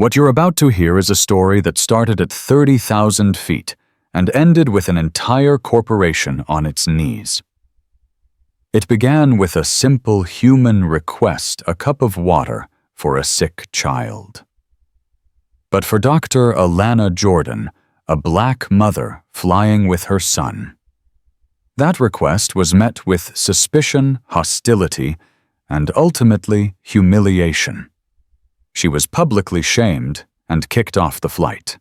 What you're about to hear is a story that started at 30,000 feet and ended with an entire corporation on its knees. It began with a simple human request, a cup of water for a sick child. But for Dr. Alanna Jordan, a black mother flying with her son, that request was met with suspicion, hostility, and ultimately humiliation. She was publicly shamed and kicked off the flight.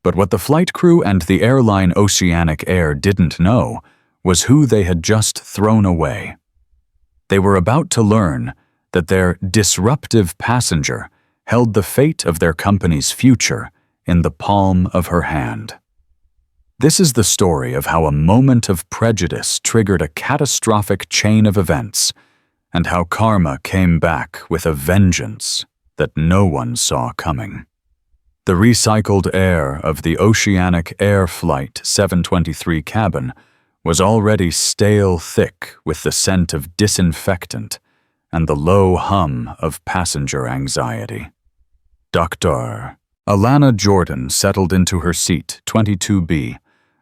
But what the flight crew and the airline Oceanic Air didn't know was who they had just thrown away. They were about to learn that their disruptive passenger held the fate of their company's future in the palm of her hand. This is the story of how a moment of prejudice triggered a catastrophic chain of events, and how karma came back with a vengeance that no one saw coming. The recycled air of the Oceanic Air Flight 723 cabin was already stale thick with the scent of disinfectant and the low hum of passenger anxiety. Dr. Alanna Jordan settled into her seat 22B,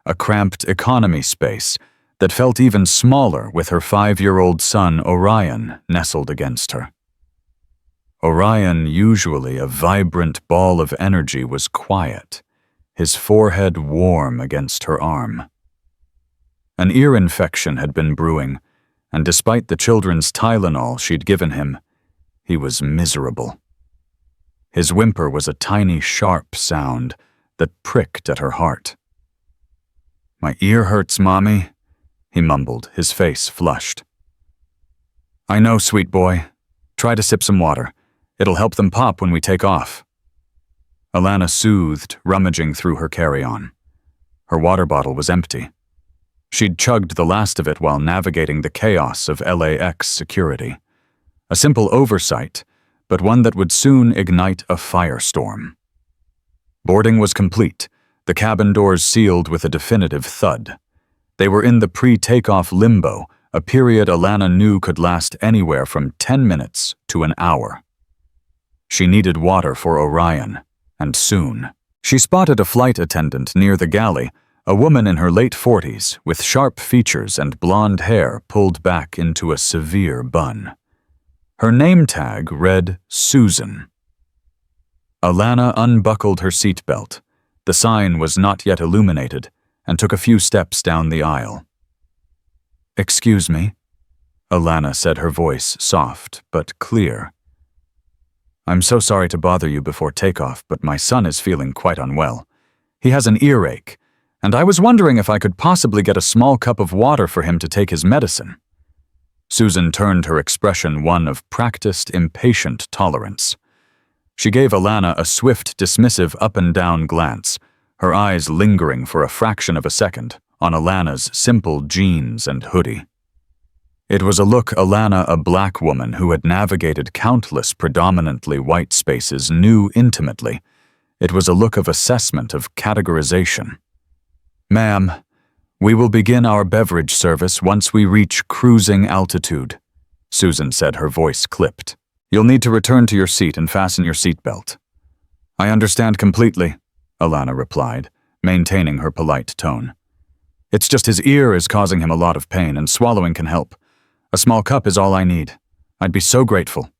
a cramped economy space that felt even smaller with her 5-year-old son Orion nestled against her. Orion, usually a vibrant ball of energy, was quiet, his forehead warm against her arm. An ear infection had been brewing, and despite the children's Tylenol she'd given him, he was miserable. His whimper was a tiny, sharp sound that pricked at her heart. "My ear hurts, Mommy," he mumbled, his face flushed. "I know, sweet boy. Try to sip some water. It'll help them pop when we take off." Alanna soothed, rummaging through her carry-on. Her water bottle was empty. She'd chugged the last of it while navigating the chaos of LAX security. A simple oversight, but one that would soon ignite a firestorm. Boarding was complete, the cabin doors sealed with a definitive thud. They were in the pre-takeoff limbo, a period Alanna knew could last anywhere from 10 minutes to an hour. She needed water for Orion, and soon. She spotted a flight attendant near the galley, a woman in her late 40s with sharp features and blonde hair pulled back into a severe bun. Her name tag read Susan. Alanna unbuckled her seatbelt. The sign was not yet illuminated, and took a few steps down the aisle. "Excuse me," Alanna said, her voice soft but clear. "I'm so sorry to bother you before takeoff, but my son is feeling quite unwell. He has an earache, and I was wondering if I could possibly get a small cup of water for him to take his medicine." Susan turned, her expression one of practiced, impatient tolerance. She gave Alanna a swift, dismissive up-and-down glance, her eyes lingering for a fraction of a second on Alanna's simple jeans and hoodie. It was a look Alanna, a black woman who had navigated countless predominantly white spaces, knew intimately. It was a look of assessment, of categorization. "Ma'am, we will begin our beverage service once we reach cruising altitude," Susan said, her voice clipped. "You'll need to return to your seat and fasten your seatbelt." "I understand completely," Alanna replied, maintaining her polite tone. "It's just his ear is causing him a lot of pain, and swallowing can help. A small cup is all I need. I'd be so grateful."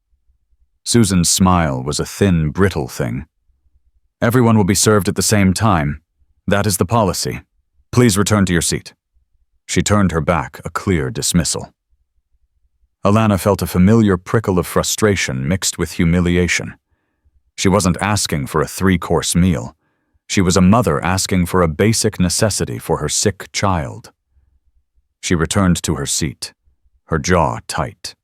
Susan's smile was a thin, brittle thing. "Everyone will be served at the same time. That is the policy. Please return to your seat." She turned her back, a clear dismissal. Alanna felt a familiar prickle of frustration mixed with humiliation. She wasn't asking for a 3-course meal. She was a mother asking for a basic necessity for her sick child. She returned to her seat, her jaw tight.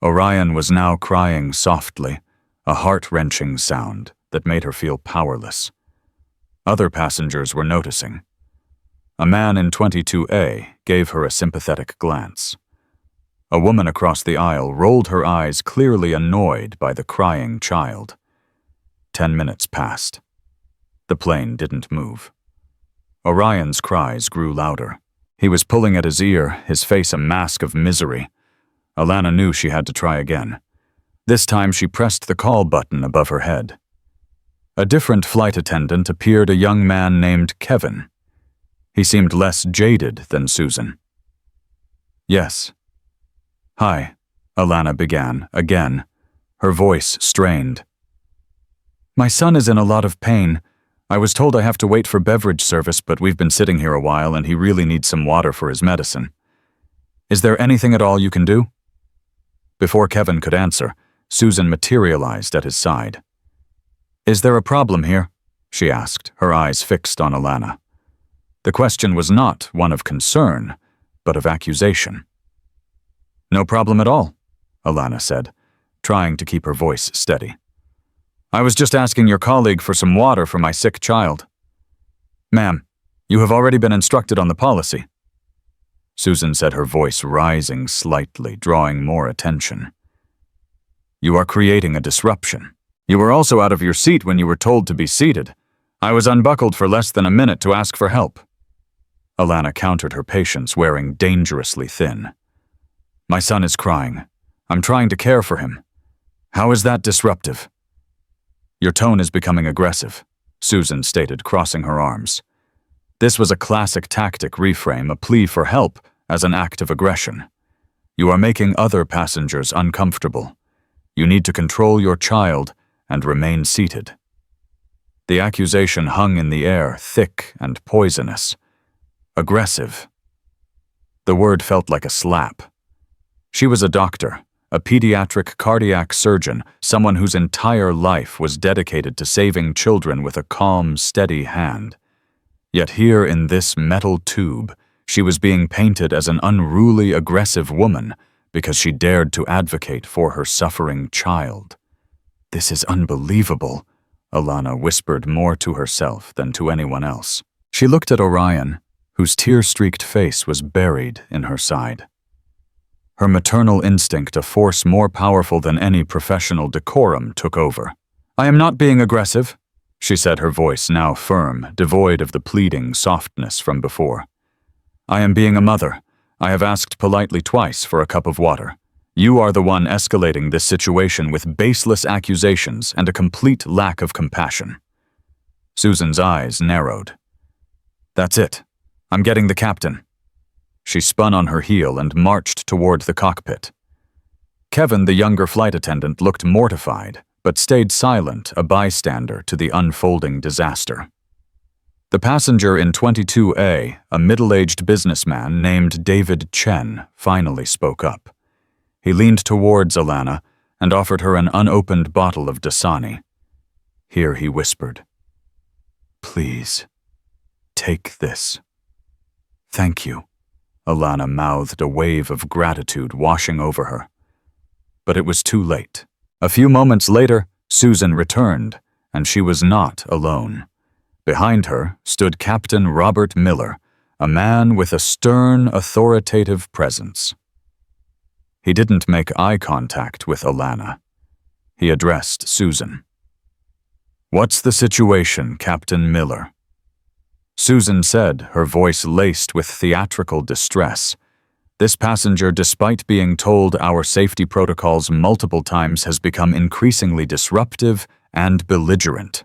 Orion was now crying softly, a heart-wrenching sound that made her feel powerless. Other passengers were noticing. A man in 22A gave her a sympathetic glance. A woman across the aisle rolled her eyes, clearly annoyed by the crying child. 10 minutes passed. The plane didn't move. Orion's cries grew louder. He was pulling at his ear, his face a mask of misery. Alanna knew she had to try again. This time she pressed the call button above her head. A different flight attendant appeared, a young man named Kevin. He seemed less jaded than Susan. "Yes." "Hi," Alanna began, again, her voice strained. "My son is in a lot of pain. I was told I have to wait for beverage service, but we've been sitting here a while and he really needs some water for his medicine. Is there anything at all you can do?" Before Kevin could answer, Susan materialized at his side. "Is there a problem here?" she asked, her eyes fixed on Alanna. The question was not one of concern, but of accusation. "No problem at all," Alanna said, trying to keep her voice steady. "I was just asking your colleague for some water for my sick child." "Ma'am, you have already been instructed on the policy," Susan said, her voice rising slightly, drawing more attention. "You are creating a disruption. You were also out of your seat when you were told to be seated. I was unbuckled for less than a minute to ask for help." Alanna countered her patience, wearing dangerously thin. "My son is crying. I'm trying to care for him. How is that disruptive?" "Your tone is becoming aggressive," Susan stated, crossing her arms. This was a classic tactic reframe, a plea for help as an act of aggression. "You are making other passengers uncomfortable. You need to control your child and remain seated." The accusation hung in the air, thick and poisonous. Aggressive. The word felt like a slap. She was a doctor, a pediatric cardiac surgeon, someone whose entire life was dedicated to saving children with a calm, steady hand. Yet here in this metal tube, she was being painted as an unruly, aggressive woman because she dared to advocate for her suffering child. "This is unbelievable," Alanna whispered, more to herself than to anyone else. She looked at Orion, whose tear-streaked face was buried in her side. Her maternal instinct, a force more powerful than any professional decorum, took over. "I am not being aggressive," she said, her voice now firm, devoid of the pleading softness from before. "I am being a mother. I have asked politely twice for a cup of water. You are the one escalating this situation with baseless accusations and a complete lack of compassion." Susan's eyes narrowed. "That's it. I'm getting the captain." She spun on her heel and marched toward the cockpit. Kevin, the younger flight attendant, looked mortified, but stayed silent, a bystander to the unfolding disaster. The passenger in 22A, a middle-aged businessman named David Chen, finally spoke up. He leaned towards Alanna and offered her an unopened bottle of Dasani. "Here," he whispered. "Please, take this." "Thank you," Alanna mouthed, a wave of gratitude washing over her. But it was too late. A few moments later, Susan returned, and she was not alone. Behind her stood Captain Robert Miller, a man with a stern, authoritative presence. He didn't make eye contact with Alanna. He addressed Susan. "What's the situation, Captain Miller?" Susan said, her voice laced with theatrical distress. "This passenger, despite being told our safety protocols multiple times, has become increasingly disruptive and belligerent.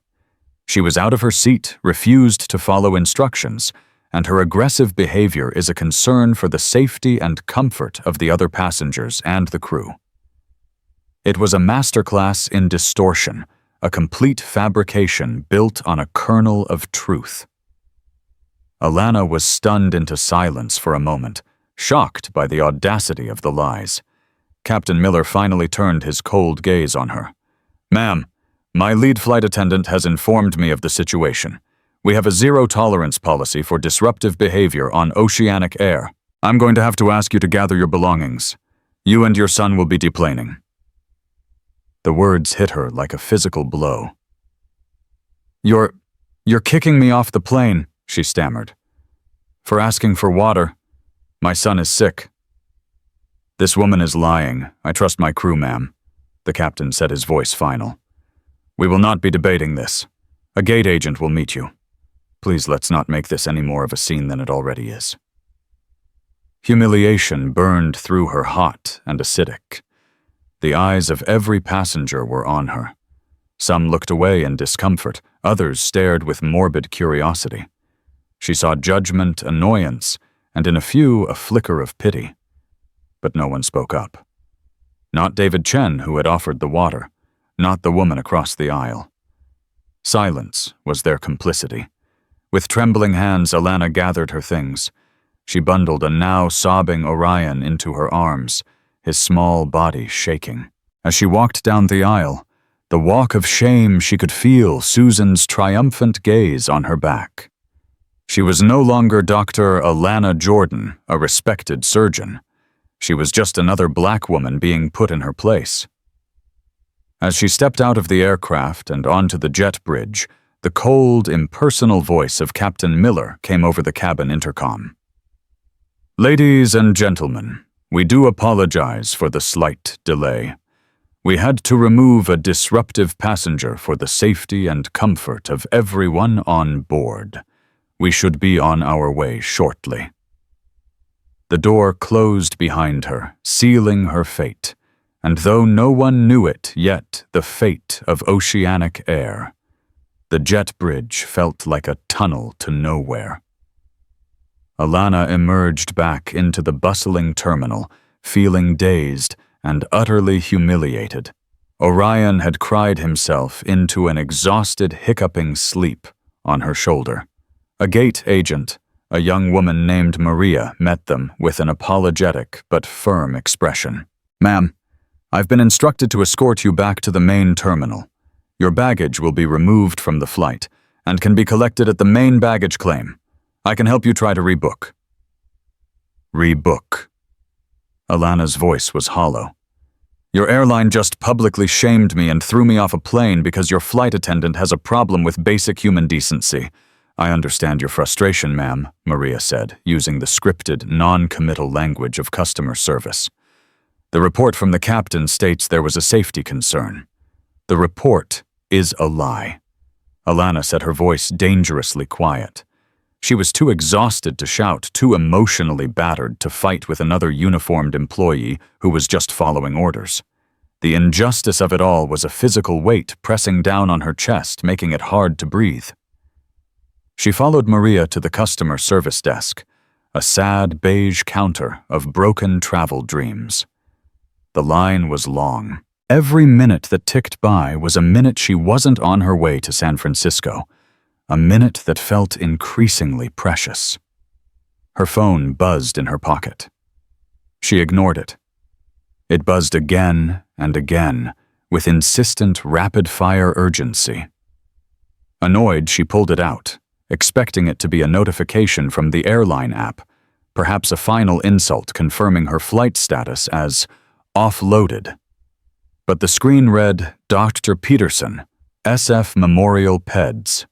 She was out of her seat, refused to follow instructions, and her aggressive behavior is a concern for the safety and comfort of the other passengers and the crew." It was a masterclass in distortion, a complete fabrication built on a kernel of truth. Alanna was stunned into silence for a moment, shocked by the audacity of the lies. Captain Miller finally turned his cold gaze on her. "Ma'am, my lead flight attendant has informed me of the situation. We have a zero-tolerance policy for disruptive behavior on Oceanic Air. I'm going to have to ask you to gather your belongings. You and your son will be deplaning." The words hit her like a physical blow. You're kicking me off the plane," she stammered. "For asking for water. My son is sick." "This woman is lying. I trust my crew, ma'am," the captain said, his voice final. "We will not be debating this. A gate agent will meet you. Please, let's not make this any more of a scene than it already is." Humiliation burned through her, hot and acidic. The eyes of every passenger were on her. Some looked away in discomfort, others stared with morbid curiosity. She saw judgment, annoyance, and in a few, a flicker of pity. But no one spoke up. Not David Chen, who had offered the water, not the woman across the aisle. Silence was their complicity. With trembling hands, Alanna gathered her things. She bundled a now sobbing Orion into her arms, his small body shaking. As she walked down the aisle, the walk of shame, she could feel Susan's triumphant gaze on her back. She was no longer Dr. Alanna Jordan, a respected surgeon. She was just another black woman being put in her place. As she stepped out of the aircraft and onto the jet bridge, the cold, impersonal voice of Captain Miller came over the cabin intercom. "Ladies and gentlemen, we do apologize for the slight delay. We had to remove a disruptive passenger for the safety and comfort of everyone on board. We should be on our way shortly." The door closed behind her, sealing her fate, and though no one knew it yet, the fate of Oceanic Air. The jet bridge felt like a tunnel to nowhere. Alanna emerged back into the bustling terminal, feeling dazed and utterly humiliated. Orion had cried himself into an exhausted, hiccuping sleep on her shoulder. A gate agent, a young woman named Maria, met them with an apologetic but firm expression. "Ma'am, I've been instructed to escort you back to the main terminal. Your baggage will be removed from the flight and can be collected at the main baggage claim. I can help you try to rebook." Rebook. Alanna's voice was hollow. "Your airline just publicly shamed me and threw me off a plane because your flight attendant has a problem with basic human decency. I understand your frustration, ma'am," Maria said, using the scripted, non-committal language of customer service. "The report from the captain states there was a safety concern. The report is a lie." Alanna said, her voice dangerously quiet. She was too exhausted to shout, too emotionally battered to fight with another uniformed employee who was just following orders. The injustice of it all was a physical weight pressing down on her chest, making it hard to breathe. She followed Maria to the customer service desk, a sad beige counter of broken travel dreams. The line was long. Every minute that ticked by was a minute she wasn't on her way to San Francisco, a minute that felt increasingly precious. Her phone buzzed in her pocket. She ignored it. It buzzed again and again, with insistent, rapid-fire urgency. Annoyed, she pulled it out, expecting it to be a notification from the airline app, perhaps a final insult confirming her flight status as offloaded. But the screen read, "Dr. Peterson, SF Memorial Peds."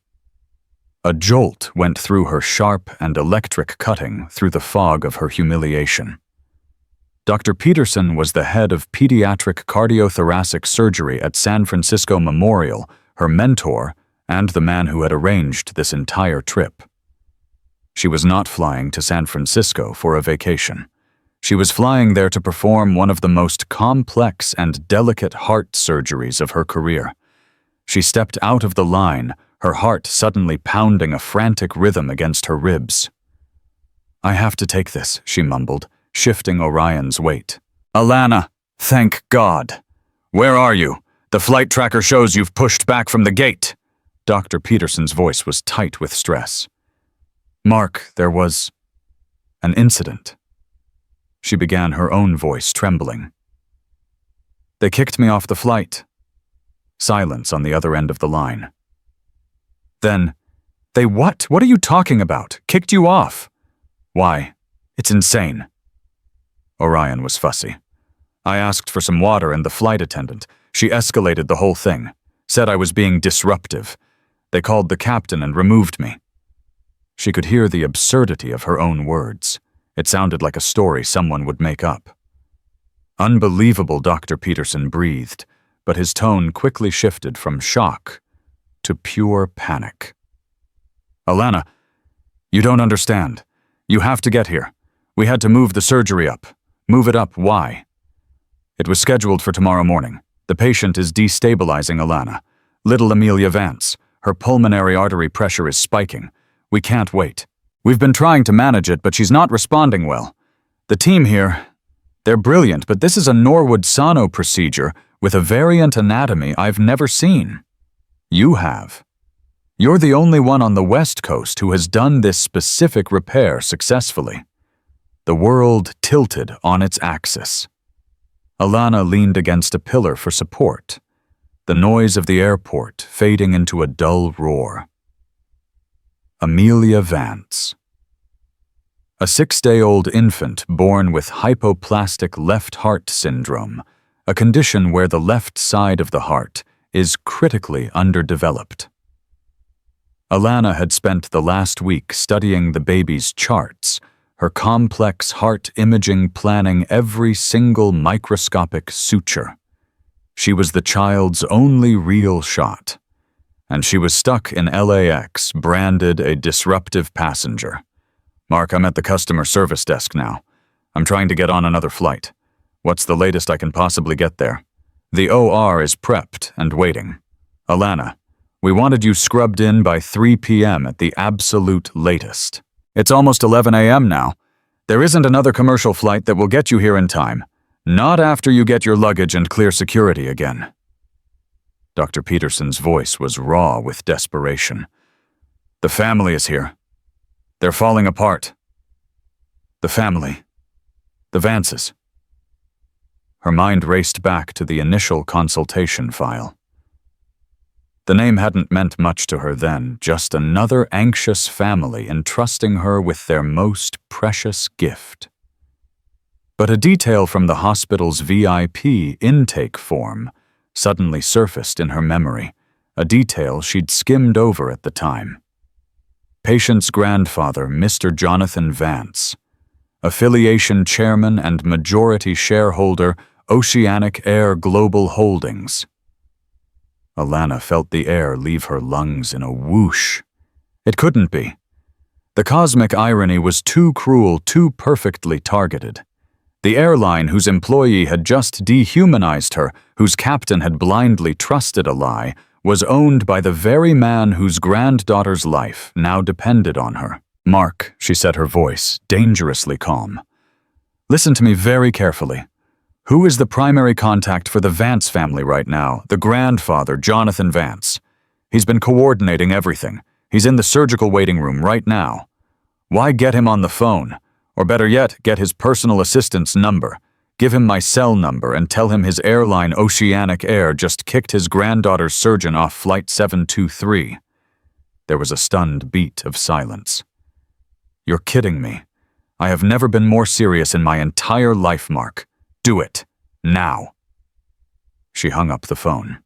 A jolt went through her, sharp and electric, cutting through the fog of her humiliation. Dr. Peterson was the head of pediatric cardiothoracic surgery at San Francisco Memorial, her mentor, and the man who had arranged this entire trip. She was not flying to San Francisco for a vacation. She was flying there to perform one of the most complex and delicate heart surgeries of her career. She stepped out of the line, her heart suddenly pounding a frantic rhythm against her ribs. "I have to take this," she mumbled, shifting Orion's weight. "Alanna, thank God. Where are you? The flight tracker shows you've pushed back from the gate." Dr. Peterson's voice was tight with stress. "Mark, there was an incident." She began, her own voice trembling. "They kicked me off the flight." Silence on the other end of the line. Then, "They what? What are you talking about? Kicked you off?" "Why? It's insane." Orion was fussy. "I asked for some water and the flight attendant. She escalated the whole thing. Said I was being disruptive. They called the captain and removed me." She could hear the absurdity of her own words. It sounded like a story someone would make up. "Unbelievable," Dr. Peterson breathed, but his tone quickly shifted from shock to pure panic. "Alanna, you don't understand. You have to get here. We had to move the surgery up. Move it up. Why?" It was scheduled for tomorrow morning. The patient is destabilizing Alanna. Little Amelia Vance. Her pulmonary artery pressure is spiking. We can't wait. We've been trying to manage it, but she's not responding well. The team here, they're brilliant, but this is a Norwood-Sano procedure with a variant anatomy I've never seen. You have. You're the only one on the West Coast who has done this specific repair successfully. The world tilted on its axis. Alanna leaned against a pillar for support, the noise of the airport fading into a dull roar. Amelia Vance. A 6-day-old infant born with hypoplastic left heart syndrome, a condition where the left side of the heart is critically underdeveloped. Alanna had spent the last week studying the baby's charts, her complex heart imaging planning every single microscopic suture. She was the child's only real shot, and she was stuck in LAX, branded a disruptive passenger. Mark, I'm at the customer service desk now. I'm trying to get on another flight. What's the latest I can possibly get there? The OR is prepped and waiting. Alanna, we wanted you scrubbed in by 3 p.m. at the absolute latest. It's almost 11 a.m. now. There isn't another commercial flight that will get you here in time. Not after you get your luggage and clear security again. Dr. Peterson's voice was raw with desperation. The family is here. They're falling apart. The family. The Vances. Her mind raced back to the initial consultation file. The name hadn't meant much to her then, just another anxious family entrusting her with their most precious gift. But a detail from the hospital's VIP intake form suddenly surfaced in her memory, a detail she'd skimmed over at the time. Patient's grandfather, Mr. Jonathan Vance, affiliation chairman and majority shareholder, Oceanic Air Global Holdings. Alanna felt the air leave her lungs in a whoosh. It couldn't be. The cosmic irony was too cruel, too perfectly targeted. The airline whose employee had just dehumanized her, whose captain had blindly trusted a lie, was owned by the very man whose granddaughter's life now depended on her. Mark, she said, her voice dangerously calm. Listen to me very carefully. Who is the primary contact for the Vance family right now? The grandfather, Jonathan Vance. He's been coordinating everything. He's in the surgical waiting room right now. Why get him on the phone? Or better yet, get his personal assistant's number. Give him my cell number and tell him his airline Oceanic Air just kicked his granddaughter's surgeon off Flight 723. There was a stunned beat of silence. You're kidding me. I have never been more serious in my entire life, Mark. Do it. Now. She hung up the phone.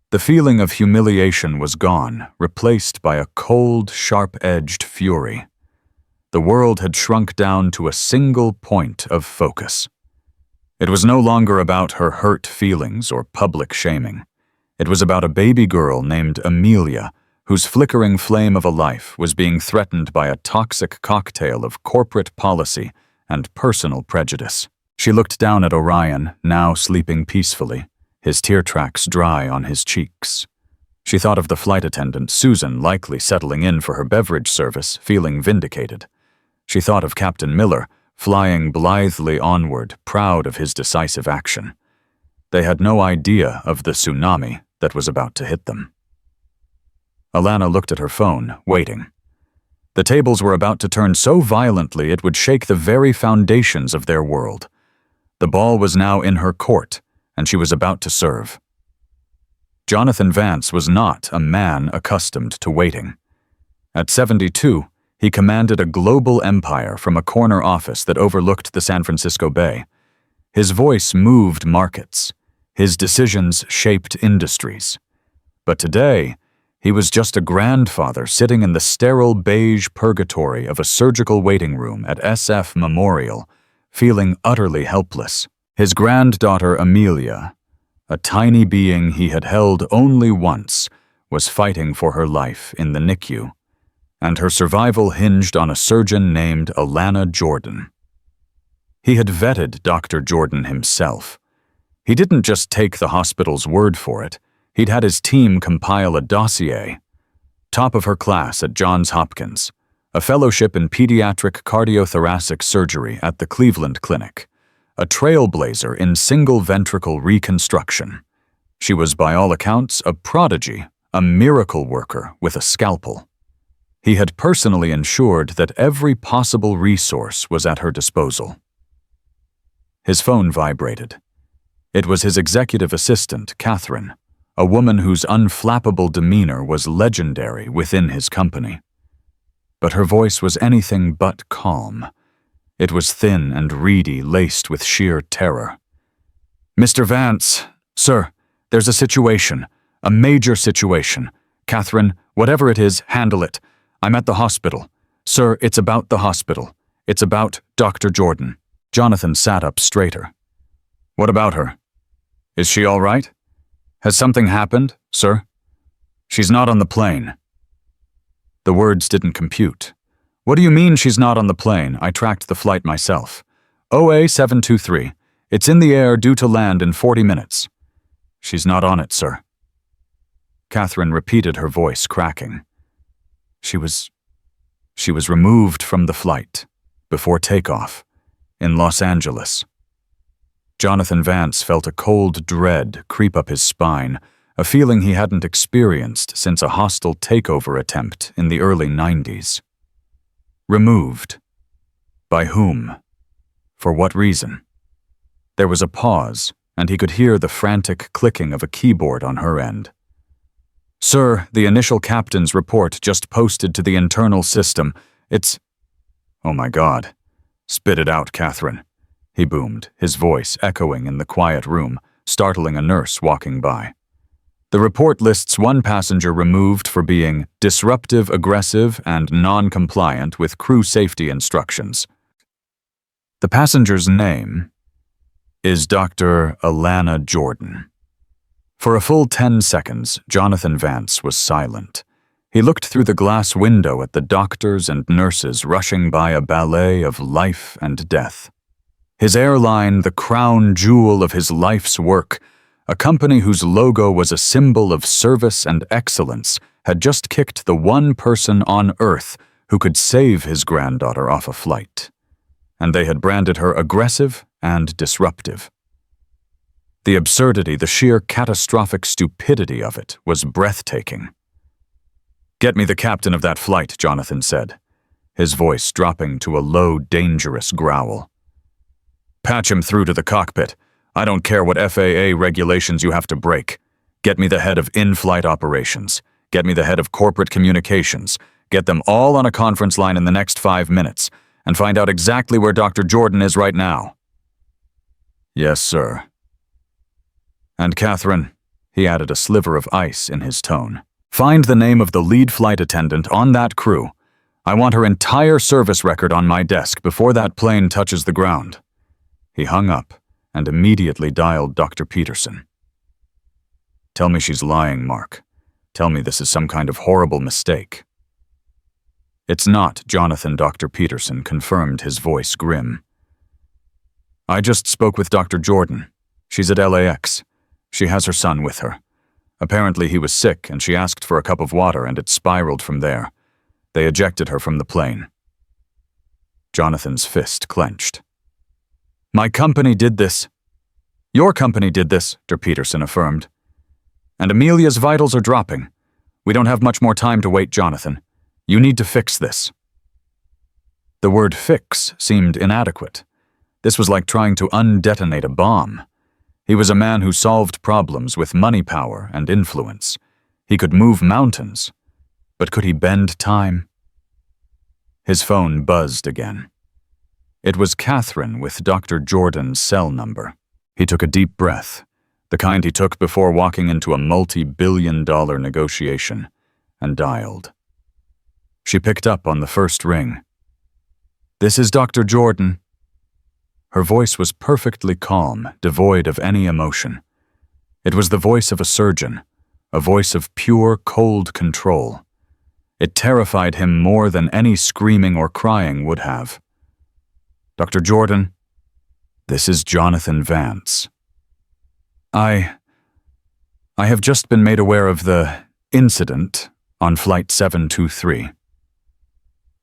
The feeling of humiliation was gone, replaced by a cold, sharp-edged fury. The world had shrunk down to a single point of focus. It was no longer about her hurt feelings or public shaming. It was about a baby girl named Amelia, whose flickering flame of a life was being threatened by a toxic cocktail of corporate policy and personal prejudice. She looked down at Orion, now sleeping peacefully, his tear tracks dry on his cheeks. She thought of the flight attendant, Susan, likely settling in for her beverage service, feeling vindicated. She thought of Captain Miller, flying blithely onward, proud of his decisive action. They had no idea of the tsunami that was about to hit them. Alanna looked at her phone, waiting. The tables were about to turn so violently it would shake the very foundations of their world. The ball was now in her court, and she was about to serve. Jonathan Vance was not a man accustomed to waiting. At 72, he commanded a global empire from a corner office that overlooked the San Francisco Bay. His voice moved markets. His decisions shaped industries. But today, he was just a grandfather sitting in the sterile beige purgatory of a surgical waiting room at SF Memorial, feeling utterly helpless. His granddaughter Amelia, a tiny being he had held only once, was fighting for her life in the NICU, and her survival hinged on a surgeon named Alanna Jordan. He had vetted Dr. Jordan himself. He didn't just take the hospital's word for it. He'd had his team compile a dossier. Top of her class at Johns Hopkins, a fellowship in pediatric cardiothoracic surgery at the Cleveland Clinic, a trailblazer in single ventricle reconstruction. She was, by all accounts, a prodigy, a miracle worker with a scalpel. He had personally ensured that every possible resource was at her disposal. His phone vibrated. It was his executive assistant, Catherine, a woman whose unflappable demeanor was legendary within his company. But her voice was anything but calm. It was thin and reedy, laced with sheer terror. "Mr. Vance, sir, there's a situation, a major situation. Catherine, whatever it is, handle it. I'm at the hospital. Sir, it's about the hospital. It's about Dr. Jordan." Jonathan sat up straighter. "What about her? Is she all right? Has something happened, sir?" "She's not on the plane." The words didn't compute. "What do you mean she's not on the plane? I tracked the flight myself. OA 723. It's in the air due to land in 40 minutes. "She's not on it, sir." Catherine repeated, her voice cracking. She was removed from the flight, before takeoff, in Los Angeles. Jonathan Vance felt a cold dread creep up his spine, a feeling he hadn't experienced since a hostile takeover attempt in the early 90s. Removed. By whom? For what reason? There was a pause, and he could hear the frantic clicking of a keyboard on her end. "Sir, the initial captain's report just posted to the internal system. It's—" "Oh my God. Spit it out, Catherine," he boomed, his voice echoing in the quiet room, startling a nurse walking by. "The report lists one passenger removed for being disruptive, aggressive, and non-compliant with crew safety instructions. The passenger's name is Dr. Alanna Jordan." For a full 10 seconds, Jonathan Vance was silent. He looked through the glass window at the doctors and nurses rushing by a ballet of life and death. His airline, the crown jewel of his life's work, a company whose logo was a symbol of service and excellence, had just kicked the one person on Earth who could save his granddaughter off a flight. And they had branded her aggressive and disruptive. The absurdity, the sheer catastrophic stupidity of it was breathtaking. "Get me the captain of that flight," Jonathan said, his voice dropping to a low, dangerous growl. "Patch him through to the cockpit. I don't care what FAA regulations you have to break. Get me the head of in-flight operations. Get me the head of corporate communications. Get them all on a conference line in the next 5 minutes, and find out exactly where Dr. Jordan is right now." "Yes, sir." "And Catherine," he added, a sliver of ice in his tone, "find the name of the lead flight attendant on that crew. I want her entire service record on my desk before that plane touches the ground." He hung up and immediately dialed Dr. Peterson. "Tell me she's lying, Mark. Tell me this is some kind of horrible mistake." "It's not, Jonathan," Dr. Peterson confirmed, his voice grim. "I just spoke with Dr. Jordan. She's at LAX. She has her son with her. Apparently he was sick and she asked for a cup of water and it spiraled from there. They ejected her from the plane." Jonathan's fist clenched. "My company did this." "Your company did this," Dr. Peterson affirmed. "And Amelia's vitals are dropping. We don't have much more time to wait, Jonathan. You need to fix this." The word fix seemed inadequate. This was like trying to undetonate a bomb. He was a man who solved problems with money power and influence. He could move mountains, but could he bend time? His phone buzzed again. It was Catherine with Dr. Jordan's cell number. He took a deep breath, the kind he took before walking into a multi-billion-dollar negotiation, and dialed. She picked up on the first ring. "This is Dr. Jordan." Her voice was perfectly calm, devoid of any emotion. It was the voice of a surgeon, a voice of pure, cold control. It terrified him more than any screaming or crying would have. "Dr. Jordan?" This is Jonathan Vance. I have just been made aware of the incident on Flight 723.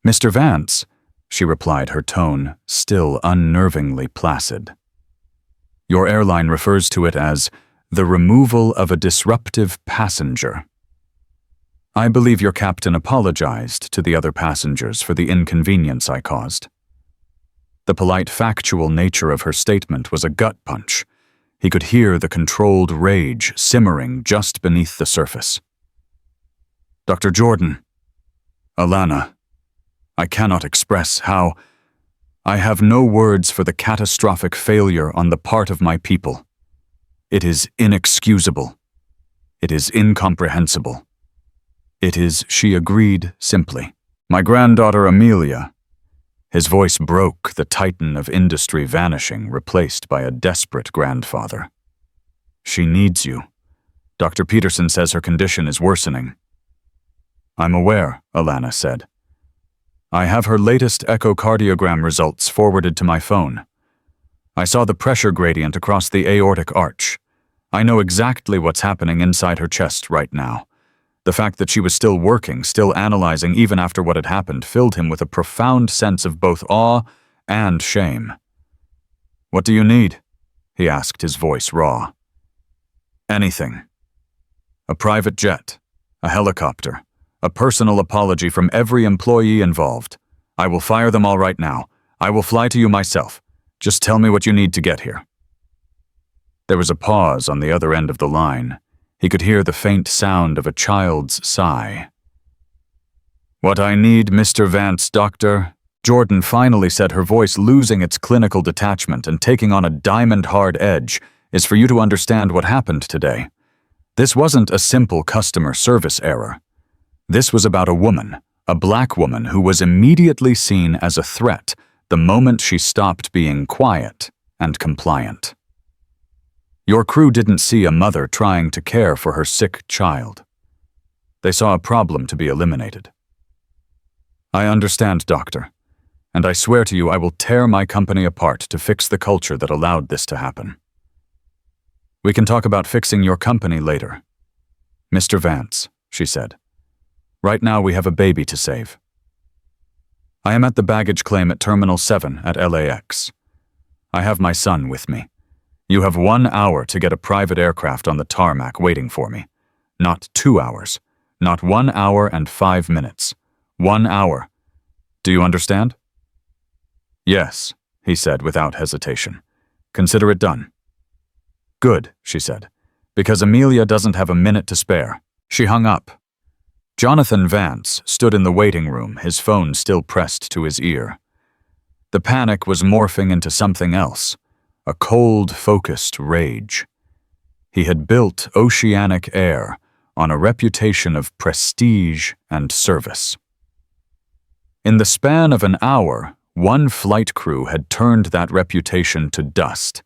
Mr. Vance, she replied, her tone still unnervingly placid. Your airline refers to it as the removal of a disruptive passenger. I believe your captain apologized to the other passengers for the inconvenience I caused. The polite, factual nature of her statement was a gut punch. He could hear the controlled rage simmering just beneath the surface. Dr. Jordan, Alanna, I cannot express how I have no words for the catastrophic failure on the part of my people. It is inexcusable. It is incomprehensible. It is, she agreed simply. My granddaughter Amelia. His voice broke, the titan of industry vanishing, replaced by a desperate grandfather. She needs you. Dr. Peterson says her condition is worsening. I'm aware, Alanna said. I have her latest echocardiogram results forwarded to my phone. I saw the pressure gradient across the aortic arch. I know exactly what's happening inside her chest right now. The fact that she was still working, still analyzing even after what had happened, filled him with a profound sense of both awe and shame. What do you need? He asked, his voice raw. Anything. A private jet, a helicopter, a personal apology from every employee involved. I will fire them all right now. I will fly to you myself. Just tell me what you need to get here. There was a pause on the other end of the line. He could hear the faint sound of a child's sigh. What I need, Mr. Vance, Doctor, Jordan finally said, her voice losing its clinical detachment and taking on a diamond-hard edge, is for you to understand what happened today. This wasn't a simple customer service error. This was about a woman, a black woman who was immediately seen as a threat the moment she stopped being quiet and compliant. Your crew didn't see a mother trying to care for her sick child. They saw a problem to be eliminated. I understand, Doctor, and I swear to you I will tear my company apart to fix the culture that allowed this to happen. We can talk about fixing your company later. Mr. Vance, she said. Right now we have a baby to save. I am at the baggage claim at Terminal 7 at LAX. I have my son with me. You have 1 hour to get a private aircraft on the tarmac waiting for me. Not 2 hours. Not 1 hour and 5 minutes. 1 hour. Do you understand? Yes, he said without hesitation. Consider it done. Good, she said, because Amelia doesn't have a minute to spare. She hung up. Jonathan Vance stood in the waiting room, his phone still pressed to his ear. The panic was morphing into something else. A cold, focused rage. He had built Oceanic Air on a reputation of prestige and service. In the span of an hour, one flight crew had turned that reputation to dust,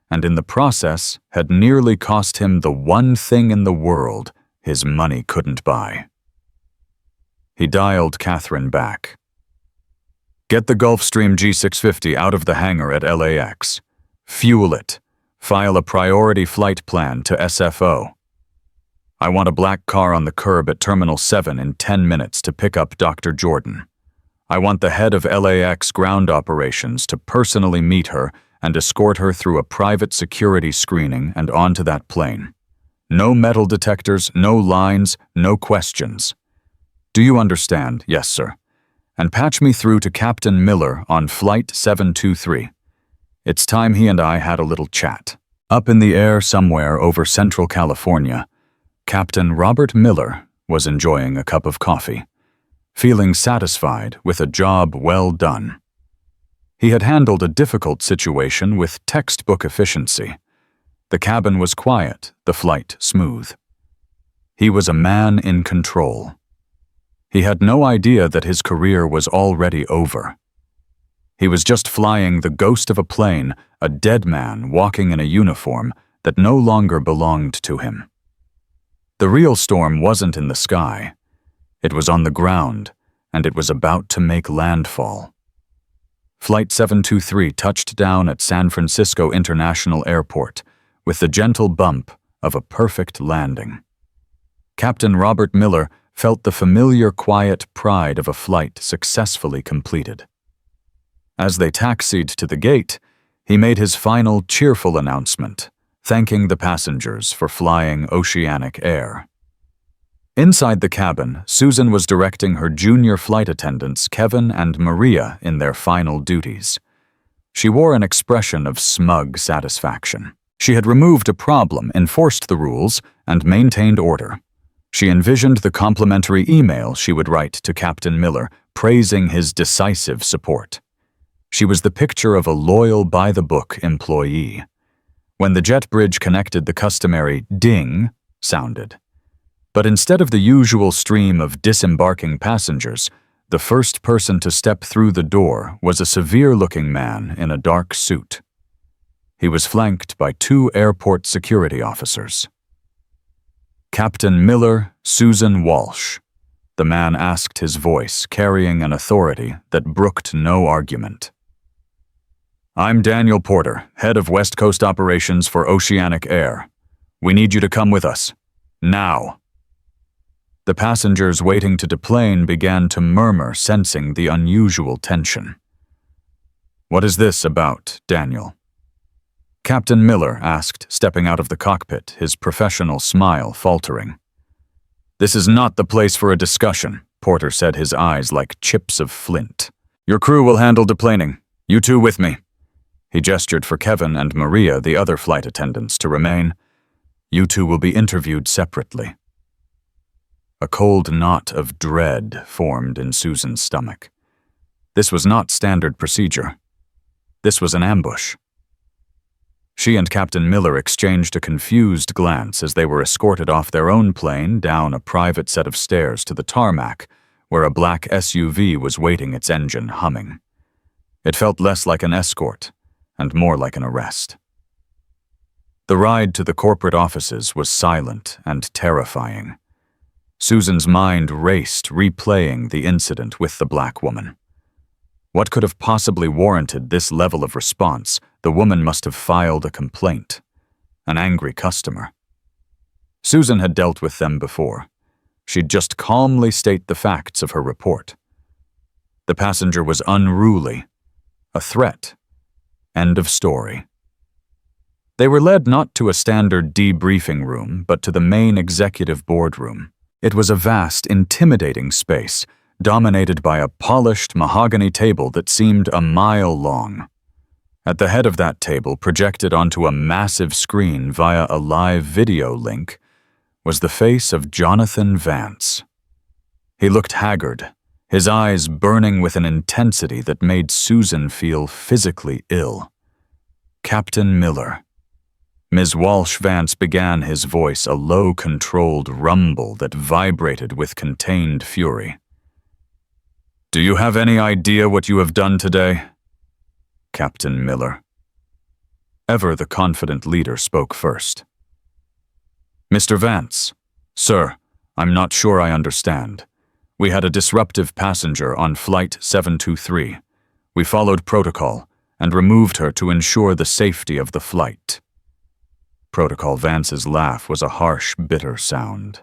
and in the process had nearly cost him the one thing in the world his money couldn't buy. He dialed Catherine back. Get the Gulfstream G650 out of the hangar at LAX. Fuel it. File a priority flight plan to SFO. I want a black car on the curb at Terminal 7 in 10 minutes to pick up Dr. Jordan. I want the head of LAX ground operations to personally meet her and escort her through a private security screening and onto that plane. No metal detectors, no lines, no questions. Do you understand? Yes, sir. And patch me through to Captain Miller on Flight 723. It's time he and I had a little chat. Up in the air somewhere over Central California, Captain Robert Miller was enjoying a cup of coffee, feeling satisfied with a job well done. He had handled a difficult situation with textbook efficiency. The cabin was quiet, the flight smooth. He was a man in control. He had no idea that his career was already over. He was just flying the ghost of a plane, a dead man walking in a uniform that no longer belonged to him. The real storm wasn't in the sky. It was on the ground, and it was about to make landfall. Flight 723 touched down at San Francisco International Airport with the gentle bump of a perfect landing. Captain Robert Miller felt the familiar quiet pride of a flight successfully completed. As they taxied to the gate, he made his final cheerful announcement, thanking the passengers for flying Oceanic Air. Inside the cabin, Susan was directing her junior flight attendants Kevin and Maria in their final duties. She wore an expression of smug satisfaction. She had removed a problem, enforced the rules, and maintained order. She envisioned the complimentary email she would write to Captain Miller, praising his decisive support. She was the picture of a loyal, by-the-book employee. When the jet bridge connected, the customary ding sounded. But instead of the usual stream of disembarking passengers, the first person to step through the door was a severe-looking man in a dark suit. He was flanked by 2 airport security officers. "Captain Miller, Susan Walsh," the man asked, his voice carrying an authority that brooked no argument. "I'm Daniel Porter, head of West Coast operations for Oceanic Air. We need you to come with us. Now." The passengers waiting to deplane began to murmur, sensing the unusual tension. "What is this about, Daniel?" Captain Miller asked, stepping out of the cockpit, his professional smile faltering. "This is not the place for a discussion," Porter said, his eyes like chips of flint. "Your crew will handle deplaning. You two with me." He gestured for Kevin and Maria, the other flight attendants, to remain. "You two will be interviewed separately." A cold knot of dread formed in Susan's stomach. This was not standard procedure. This was an ambush. She and Captain Miller exchanged a confused glance as they were escorted off their own plane down a private set of stairs to the tarmac, where a black SUV was waiting, its engine humming. It felt less like an escort and more like an arrest. The ride to the corporate offices was silent and terrifying. Susan's mind raced, replaying the incident with the black woman. What could have possibly warranted this level of response? The woman must have filed a complaint. An angry customer. Susan had dealt with them before. She'd just calmly state the facts of her report. The passenger was unruly. A threat. End of story. They were led not to a standard debriefing room, but to the main executive boardroom. It was a vast, intimidating space, dominated by a polished mahogany table that seemed a mile long. At the head of that table, projected onto a massive screen via a live video link, was the face of Jonathan Vance. He looked haggard, his eyes burning with an intensity that made Susan feel physically ill. "Captain Miller." Ms. Walsh Vance began, his voice a low, controlled rumble that vibrated with contained fury. "Do you have any idea what you have done today?" Captain Miller. Ever the confident leader spoke first. "Mr. Vance, sir, I'm not sure I understand. We had a disruptive passenger on Flight 723. We followed protocol and removed her to ensure the safety of the flight." Protocol Vance's laugh was a harsh, bitter sound.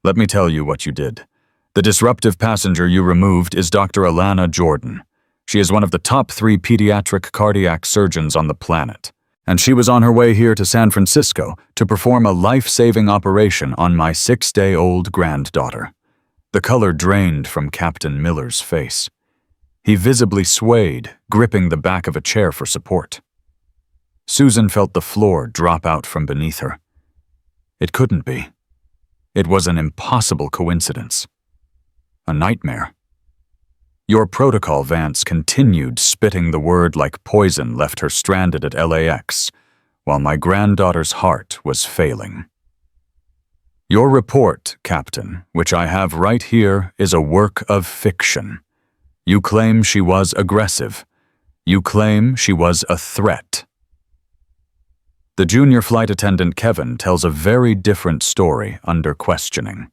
"Let me tell you what you did. The disruptive passenger you removed is Dr. Alanna Jordan. She is one of the top 3 pediatric cardiac surgeons on the planet, and she was on her way here to San Francisco to perform a life-saving operation on my 6-day-old granddaughter." The color drained from Captain Miller's face. He visibly swayed, gripping the back of a chair for support. Susan felt the floor drop out from beneath her. It couldn't be. It was an impossible coincidence. A nightmare. "Your protocol," Vance continued, spitting the word like poison left her stranded at LAX, while my granddaughter's heart was failing. "Your report, Captain, which I have right here, is a work of fiction. You claim she was aggressive. You claim she was a threat." The junior flight attendant Kevin tells a very different story under questioning.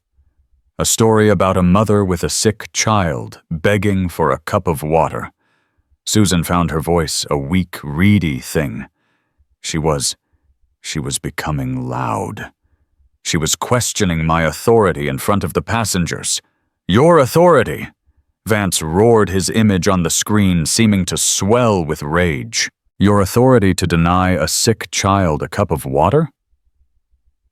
A story about a mother with a sick child begging for a cup of water. Susan found her voice a weak, reedy thing. She was becoming loud. She was questioning my authority in front of the passengers. Your authority! Vance roared, his image on the screen seeming to swell with rage. Your authority to deny a sick child a cup of water?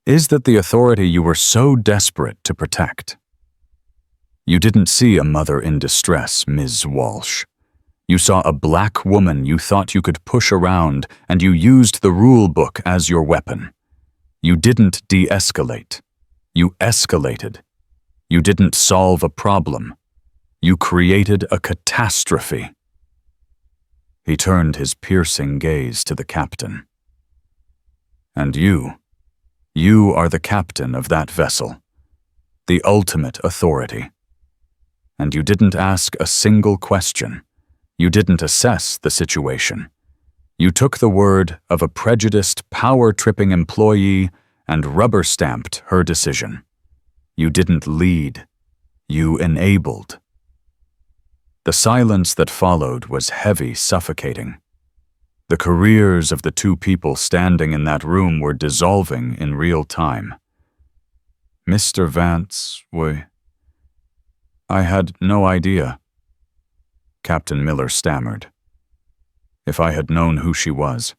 Is that the authority you were so desperate to protect? You didn't see a mother in distress, Ms. Walsh. You saw a black woman you thought you could push around, and you used the rule book as your weapon. You didn't de-escalate. You escalated. You didn't solve a problem. You created a catastrophe. He turned his piercing gaze to the captain. And you are the captain of that vessel, the ultimate authority. And you didn't ask a single question. You didn't assess the situation. You took the word of a prejudiced, power-tripping employee and rubber-stamped her decision. You didn't lead. You enabled. The silence that followed was heavy, suffocating. The careers of the two people standing in that room were dissolving in real time. Mr. Vance, I had no idea. Captain Miller stammered. If I had known who she was.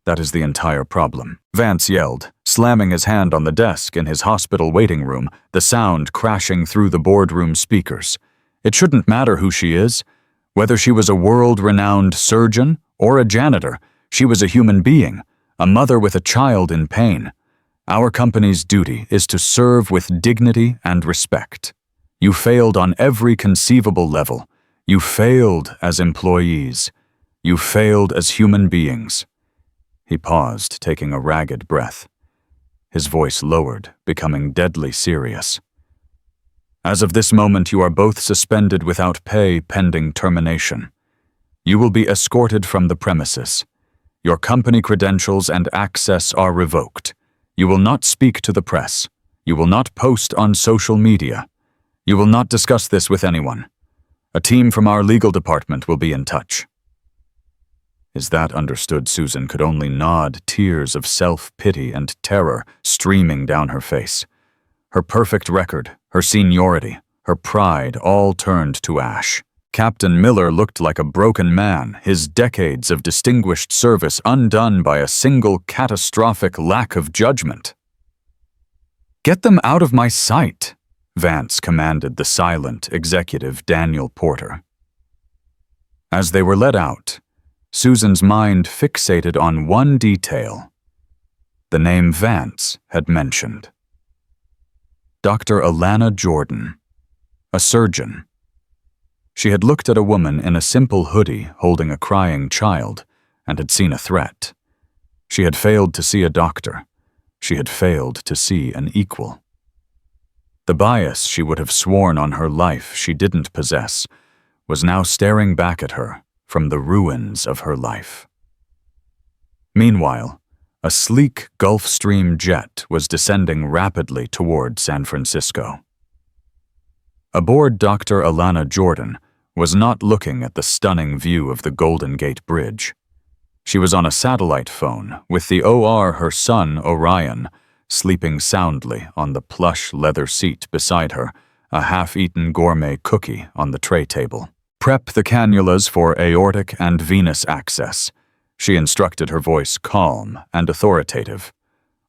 That is the entire problem. Vance yelled, slamming his hand on the desk in his hospital waiting room, the sound crashing through the boardroom speakers. It shouldn't matter who she is. Whether she was a world-renowned surgeon or a janitor, she was a human being, a mother with a child in pain. Our company's duty is to serve with dignity and respect. You failed on every conceivable level. You failed as employees. You failed as human beings. He paused, taking a ragged breath. His voice lowered, becoming deadly serious. As of this moment, you are both suspended without pay pending termination. You will be escorted from the premises. Your company credentials and access are revoked. You will not speak to the press. You will not post on social media. You will not discuss this with anyone. A team from our legal department will be in touch. Is that understood? Susan could only nod, tears of self-pity and terror streaming down her face. Her perfect record, her seniority, her pride all turned to ash. Captain Miller looked like a broken man, his decades of distinguished service undone by a single catastrophic lack of judgment. "Get them out of my sight," Vance commanded the silent executive Daniel Porter. As they were let out, Susan's mind fixated on one detail. The name Vance had mentioned. Dr. Alanna Jordan, a surgeon. She had looked at a woman in a simple hoodie holding a crying child and had seen a threat. She had failed to see a doctor. She had failed to see an equal. The bias she would have sworn on her life she didn't possess was now staring back at her from the ruins of her life. Meanwhile, a sleek Gulfstream jet was descending rapidly toward San Francisco. Aboard Dr. Alanna Jordan was not looking at the stunning view of the Golden Gate Bridge. She was on a satellite phone with the OR, her son, Orion, sleeping soundly on the plush leather seat beside her, a half-eaten gourmet cookie on the tray table. "Prep the cannulas for aortic and venous access," she instructed, her voice calm and authoritative.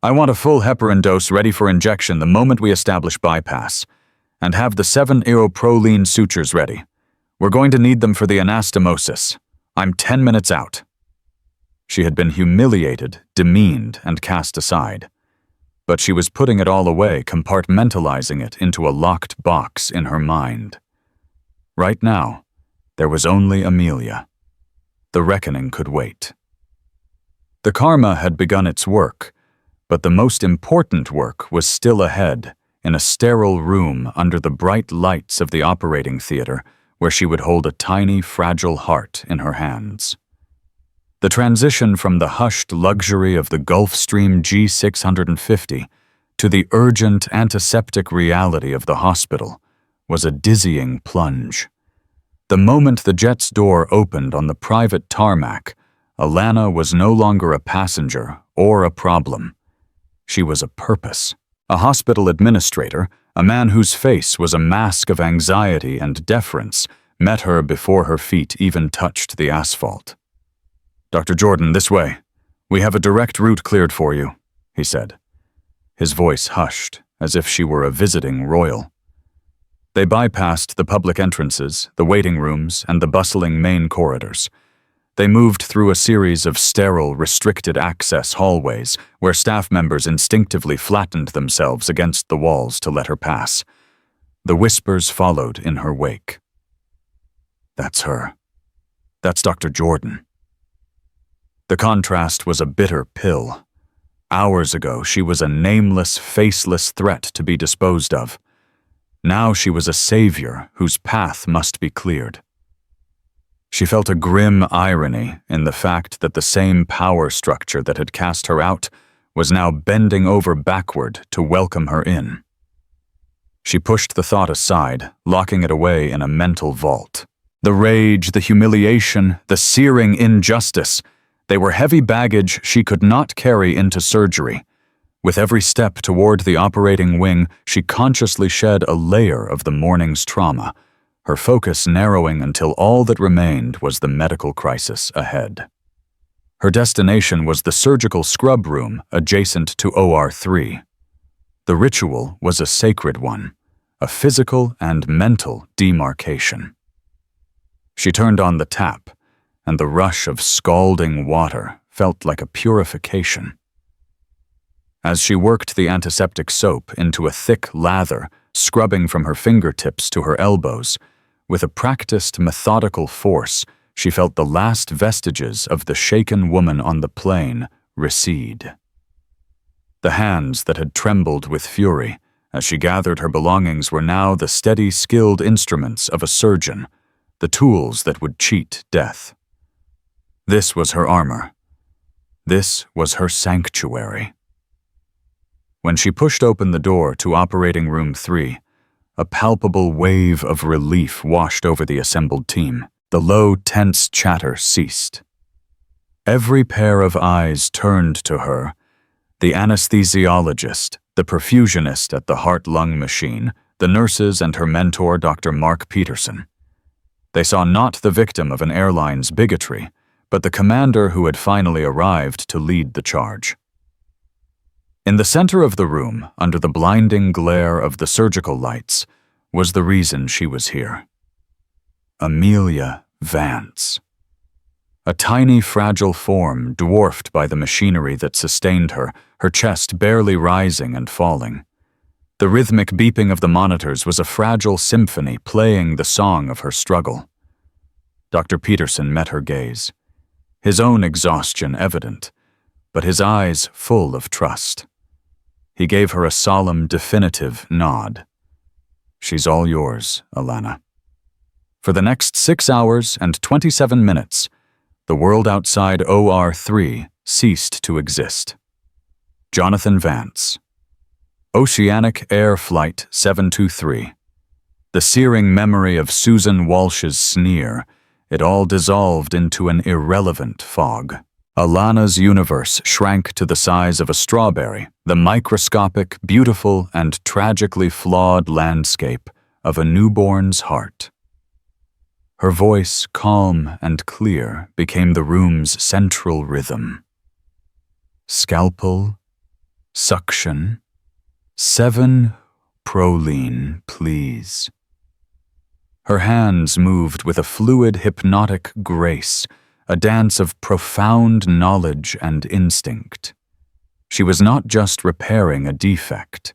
"I want a full heparin dose ready for injection the moment we establish bypass, and have the 7-aeroproline sutures ready. We're going to need them for the anastomosis. I'm 10 minutes out." She had been humiliated, demeaned, and cast aside. But she was putting it all away, compartmentalizing it into a locked box in her mind. Right now, there was only Amelia. The reckoning could wait. The karma had begun its work, but the most important work was still ahead, in a sterile room under the bright lights of the operating theater, where she would hold a tiny, fragile heart in her hands. The transition from the hushed luxury of the Gulfstream G650 to the urgent antiseptic reality of the hospital was a dizzying plunge. The moment the jet's door opened on the private tarmac, Alanna was no longer a passenger or a problem. She was a purpose. A hospital administrator, a man whose face was a mask of anxiety and deference, met her before her feet even touched the asphalt. "Dr. Jordan, this way. We have a direct route cleared for you," he said. His voice hushed, as if she were a visiting royal. They bypassed the public entrances, the waiting rooms, and the bustling main corridors. They moved through a series of sterile, restricted access hallways where staff members instinctively flattened themselves against the walls to let her pass. The whispers followed in her wake. "That's her. That's Dr. Jordan." The contrast was a bitter pill. Hours ago, she was a nameless, faceless threat to be disposed of. Now she was a savior whose path must be cleared. She felt a grim irony in the fact that the same power structure that had cast her out was now bending over backward to welcome her in. She pushed the thought aside, locking it away in a mental vault. The rage, the humiliation, the searing injustice, they were heavy baggage she could not carry into surgery. With every step toward the operating wing, she consciously shed a layer of the morning's trauma, her focus narrowing until all that remained was the medical crisis ahead. Her destination was the surgical scrub room adjacent to OR3. The ritual was a sacred one, a physical and mental demarcation. She turned on the tap, and the rush of scalding water felt like a purification. As she worked the antiseptic soap into a thick lather, scrubbing from her fingertips to her elbows, with a practiced, methodical force, she felt the last vestiges of the shaken woman on the plane recede. The hands that had trembled with fury as she gathered her belongings were now the steady, skilled instruments of a surgeon, the tools that would cheat death. This was her armor. This was her sanctuary. When she pushed open the door to operating room 3, a palpable wave of relief washed over the assembled team. The low, tense chatter ceased. Every pair of eyes turned to her, the anesthesiologist, the perfusionist at the heart-lung machine, the nurses and her mentor, Dr. Mark Peterson. They saw not the victim of an airline's bigotry, but the commander who had finally arrived to lead the charge. In the center of the room, under the blinding glare of the surgical lights, was the reason she was here. Amelia Vance. A tiny, fragile form dwarfed by the machinery that sustained her, her chest barely rising and falling. The rhythmic beeping of the monitors was a fragile symphony playing the song of her struggle. Dr. Peterson met her gaze, his own exhaustion evident, but his eyes full of trust. He gave her a solemn, definitive nod. "She's all yours, Alanna." For the next 6 hours and 27 minutes, the world outside OR3 ceased to exist. Jonathan Vance. Oceanic Air Flight 723. The searing memory of Susan Walsh's sneer, it all dissolved into an irrelevant fog. Alanna's universe shrank to the size of a strawberry, the microscopic, beautiful, and tragically flawed landscape of a newborn's heart. Her voice, calm and clear, became the room's central rhythm. Scalpel, suction, 7 proline, please. Her hands moved with a fluid, hypnotic grace, a dance of profound knowledge and instinct. She was not just repairing a defect.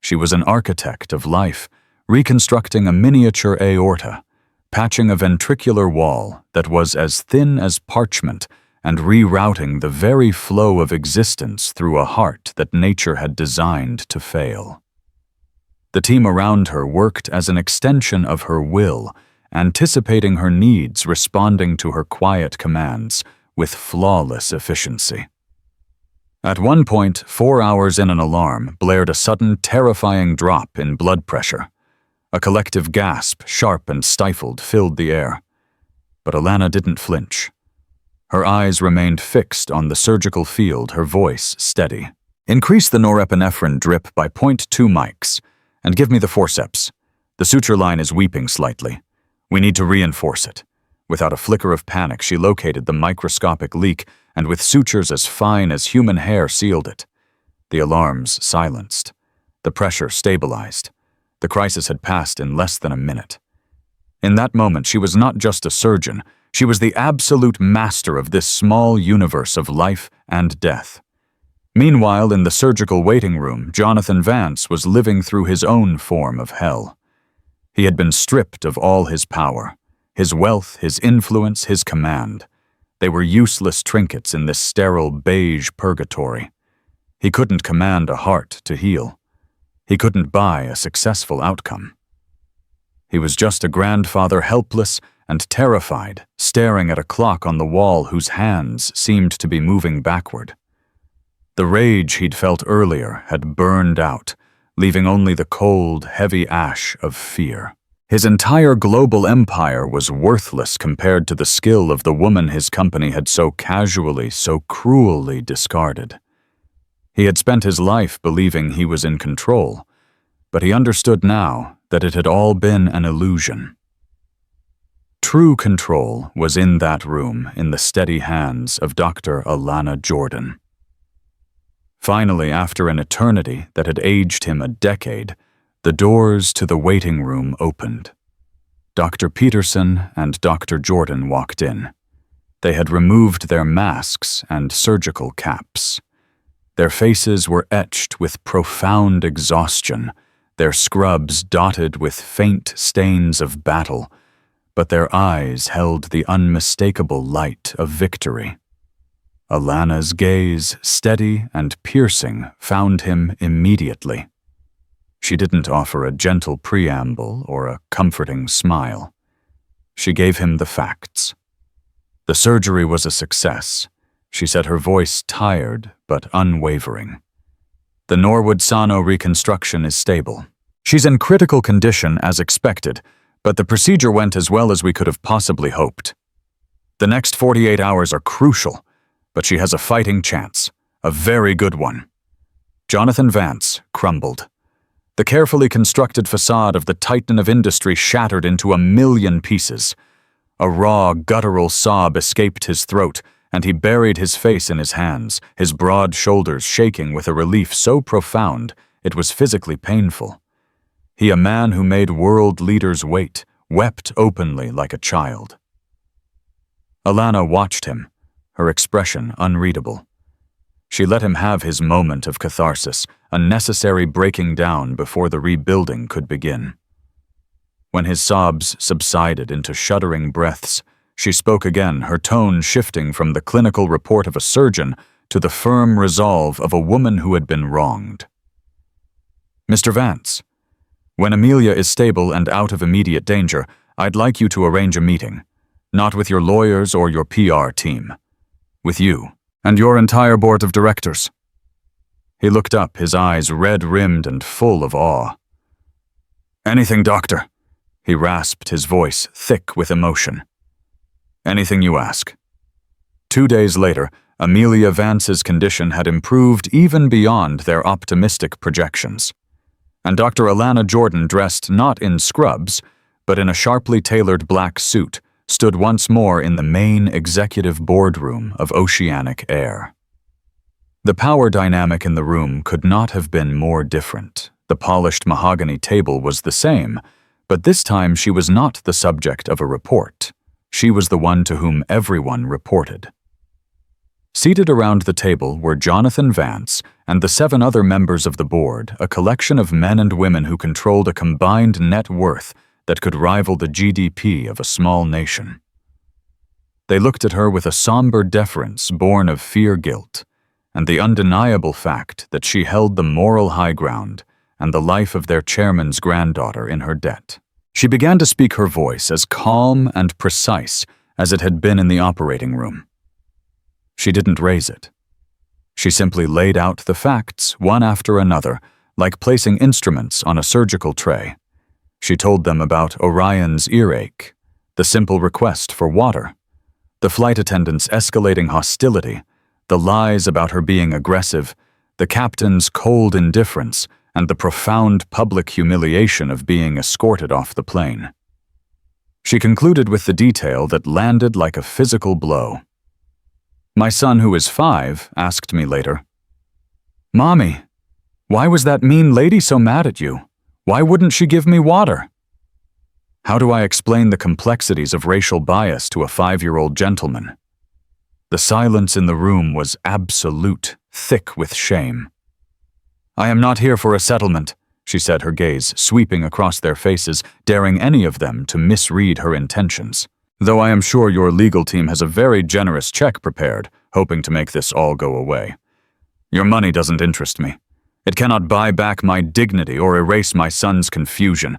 She was an architect of life, reconstructing a miniature aorta, patching a ventricular wall that was as thin as parchment, and rerouting the very flow of existence through a heart that nature had designed to fail. The team around her worked as an extension of her will, anticipating her needs, responding to her quiet commands with flawless efficiency. At one point, 4 hours in an alarm blared a sudden, terrifying drop in blood pressure. A collective gasp, sharp and stifled, filled the air. But Alanna didn't flinch. Her eyes remained fixed on the surgical field, her voice steady. "Increase the norepinephrine drip by 0.2 mics, and give me the forceps. The suture line is weeping slightly. We need to reinforce it." Without a flicker of panic, she located the microscopic leak and with sutures as fine as human hair sealed it. The alarms silenced. The pressure stabilized. The crisis had passed in less than a minute. In that moment, she was not just a surgeon. She was the absolute master of this small universe of life and death. Meanwhile, in the surgical waiting room, Jonathan Vance was living through his own form of hell. He had been stripped of all his power, his wealth, his influence, his command. They were useless trinkets in this sterile beige purgatory. He couldn't command a heart to heal. He couldn't buy a successful outcome. He was just a grandfather, helpless and terrified, staring at a clock on the wall whose hands seemed to be moving backward. The rage he'd felt earlier had burned out, leaving only the cold, heavy ash of fear. His entire global empire was worthless compared to the skill of the woman his company had so casually, so cruelly discarded. He had spent his life believing he was in control, but he understood now that it had all been an illusion. True control was in that room, in the steady hands of Dr. Alanna Jordan. Finally, after an eternity that had aged him a decade, the doors to the waiting room opened. Dr. Peterson and Dr. Jordan walked in. They had removed their masks and surgical caps. Their faces were etched with profound exhaustion, their scrubs dotted with faint stains of battle, but their eyes held the unmistakable light of victory. Alanna's gaze, steady and piercing, found him immediately. She didn't offer a gentle preamble or a comforting smile. She gave him the facts. The surgery was a success, she said, her voice tired but unwavering. The Norwood-Sano reconstruction is stable. She's in critical condition as expected, but the procedure went as well as we could have possibly hoped. The next 48 hours are crucial, but she has a fighting chance, a very good one. Jonathan Vance crumbled. The carefully constructed facade of the titan of industry shattered into 1,000,000 pieces. A raw, guttural sob escaped his throat, and he buried his face in his hands, his broad shoulders shaking with a relief so profound it was physically painful. He, a man who made world leaders wait, wept openly like a child. Alanna watched him, her expression unreadable. She let him have his moment of catharsis, a necessary breaking down before the rebuilding could begin. When his sobs subsided into shuddering breaths, she spoke again, her tone shifting from the clinical report of a surgeon to the firm resolve of a woman who had been wronged. "Mr. Vance, when Amelia is stable and out of immediate danger, I'd like you to arrange a meeting, not with your lawyers or your PR team. With you and your entire board of directors." He looked up, his eyes red-rimmed and full of awe. "Anything, doctor," he rasped, his voice thick with emotion. "Anything you ask." 2 days later, Amelia Vance's condition had improved even beyond their optimistic projections. And Dr. Alanna Jordan, dressed not in scrubs, but in a sharply tailored black suit, stood once more in the main executive boardroom of Oceanic Air. The power dynamic in the room could not have been more different. The polished mahogany table was the same, but this time she was not the subject of a report. She was the one to whom everyone reported. Seated around the table were Jonathan Vance and the 7 other members of the board, a collection of men and women who controlled a combined net worth that could rival the GDP of a small nation. They looked at her with a somber deference born of fear-guilt, and the undeniable fact that she held the moral high ground and the life of their chairman's granddaughter in her debt. She began to speak, her voice as calm and precise as it had been in the operating room. She didn't raise it. She simply laid out the facts, one after another, like placing instruments on a surgical tray. She told them about Orion's earache, the simple request for water, the flight attendant's escalating hostility, the lies about her being aggressive, the captain's cold indifference, and the profound public humiliation of being escorted off the plane. She concluded with the detail that landed like a physical blow. My son, who is 5, asked me later, "Mommy, why was that mean lady so mad at you? Why wouldn't she give me water?" How do I explain the complexities of racial bias to a 5-year-old gentleman? The silence in the room was absolute, thick with shame. "I am not here for a settlement," she said, her gaze sweeping across their faces, daring any of them to misread her intentions. "Though I am sure your legal team has a very generous check prepared, hoping to make this all go away. Your money doesn't interest me. It cannot buy back my dignity or erase my son's confusion.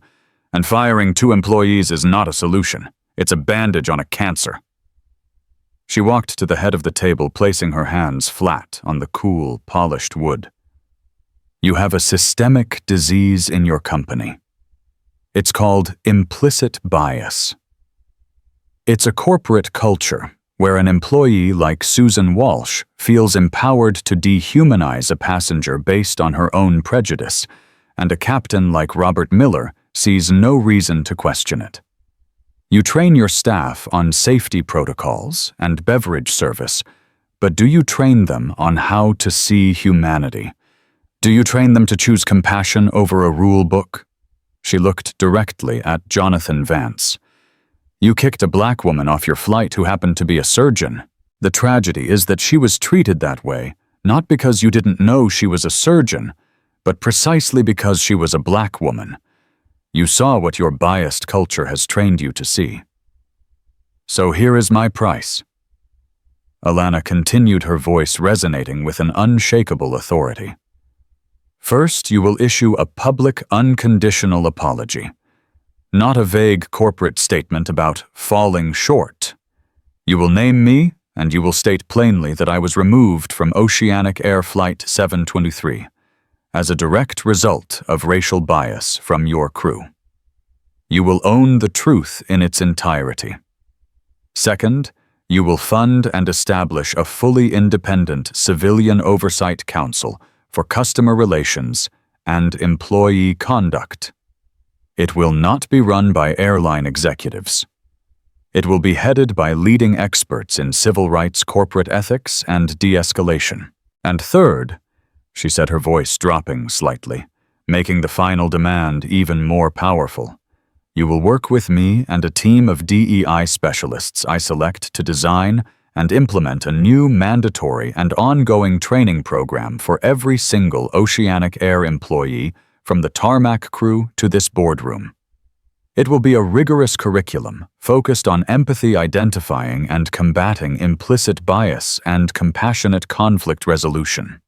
And firing 2 employees is not a solution. It's a bandage on a cancer." She walked to the head of the table, placing her hands flat on the cool, polished wood. "You have a systemic disease in your company. It's called implicit bias. It's a corporate culture where an employee like Susan Walsh feels empowered to dehumanize a passenger based on her own prejudice, and a captain like Robert Miller sees no reason to question it. You train your staff on safety protocols and beverage service, but do you train them on how to see humanity? Do you train them to choose compassion over a rule book?" She looked directly at Jonathan Vance. "You kicked a black woman off your flight who happened to be a surgeon. The tragedy is that she was treated that way, not because you didn't know she was a surgeon, but precisely because she was a black woman. You saw what your biased culture has trained you to see. So here is my price." Alanna continued, her voice resonating with an unshakable authority. "First, you will issue a public, unconditional apology. Not a vague corporate statement about falling short. You will name me, and you will state plainly that I was removed from Oceanic Air Flight 723 as a direct result of racial bias from your crew. You will own the truth in its entirety. Second, you will fund and establish a fully independent civilian oversight council for customer relations and employee conduct. It will not be run by airline executives. It will be headed by leading experts in civil rights, corporate ethics, and de-escalation. And third," she said, her voice dropping slightly, making the final demand even more powerful, "you will work with me and a team of DEI specialists I select to design and implement a new mandatory and ongoing training program for every single Oceanic Air employee from the tarmac crew to this boardroom. It will be a rigorous curriculum focused on empathy, identifying and combating implicit bias and compassionate conflict resolution.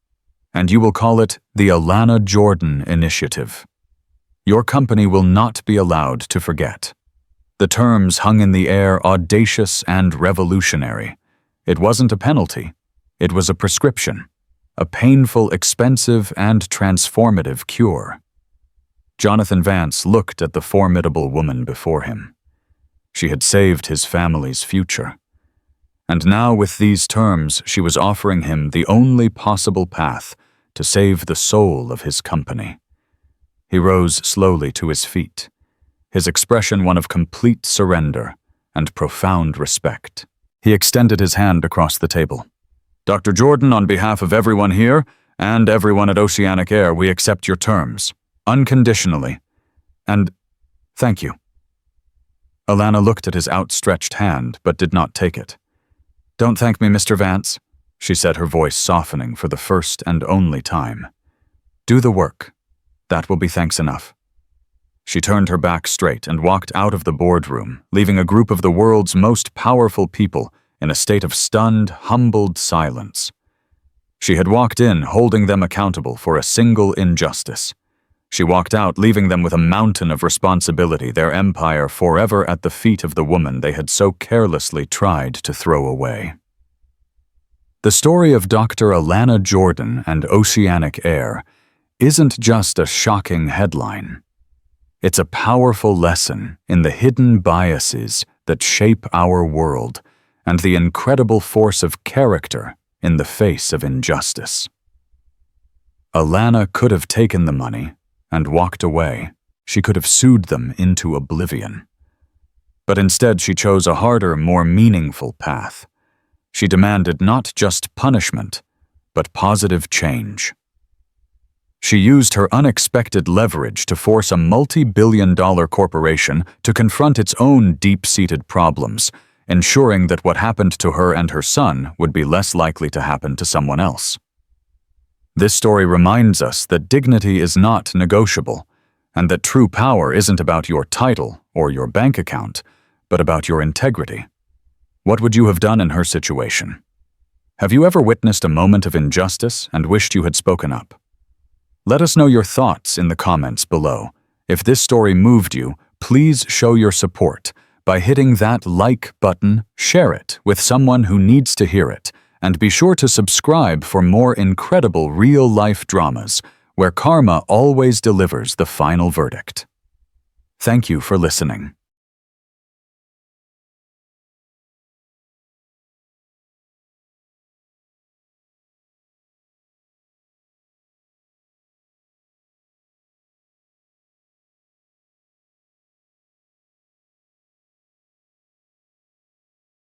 And you will call it the Alanna Jordan Initiative. Your company will not be allowed to forget. The terms hung in the air audacious and revolutionary. It wasn't a penalty. It was a prescription, a painful, expensive, and transformative cure." Jonathan Vance looked at the formidable woman before him. She had saved his family's future. And now, with these terms, she was offering him the only possible path to save the soul of his company. He rose slowly to his feet, his expression one of complete surrender and profound respect. He extended his hand across the table. "Dr. Jordan, on behalf of everyone here and everyone at Oceanic Air, we accept your terms, unconditionally, and thank you." Alanna looked at his outstretched hand, but did not take it. "Don't thank me, Mr. Vance," she said, her voice softening for the first and only time. "Do the work. That will be thanks enough." She turned her back straight and walked out of the boardroom, leaving a group of the world's most powerful people in a state of stunned, humbled silence. She had walked in, holding them accountable for a single injustice. She walked out, leaving them with a mountain of responsibility, their empire forever at the feet of the woman they had so carelessly tried to throw away. The story of Dr. Alanna Jordan and Oceanic Air isn't just a shocking headline. It's a powerful lesson in the hidden biases that shape our world and the incredible force of character in the face of injustice. Alanna could have taken the money and walked away. She could have sued them into oblivion. But instead she chose a harder, more meaningful path. She demanded not just punishment, but positive change. She used her unexpected leverage to force a multi-billion-dollar corporation to confront its own deep-seated problems, ensuring that what happened to her and her son would be less likely to happen to someone else. This story reminds us that dignity is not negotiable, and that true power isn't about your title or your bank account, but about your integrity. What would you have done in her situation? Have you ever witnessed a moment of injustice and wished you had spoken up? Let us know your thoughts in the comments below. If this story moved you, please show your support by hitting that like button, share it with someone who needs to hear it, and be sure to subscribe for more incredible real-life dramas where karma always delivers the final verdict. Thank you for listening.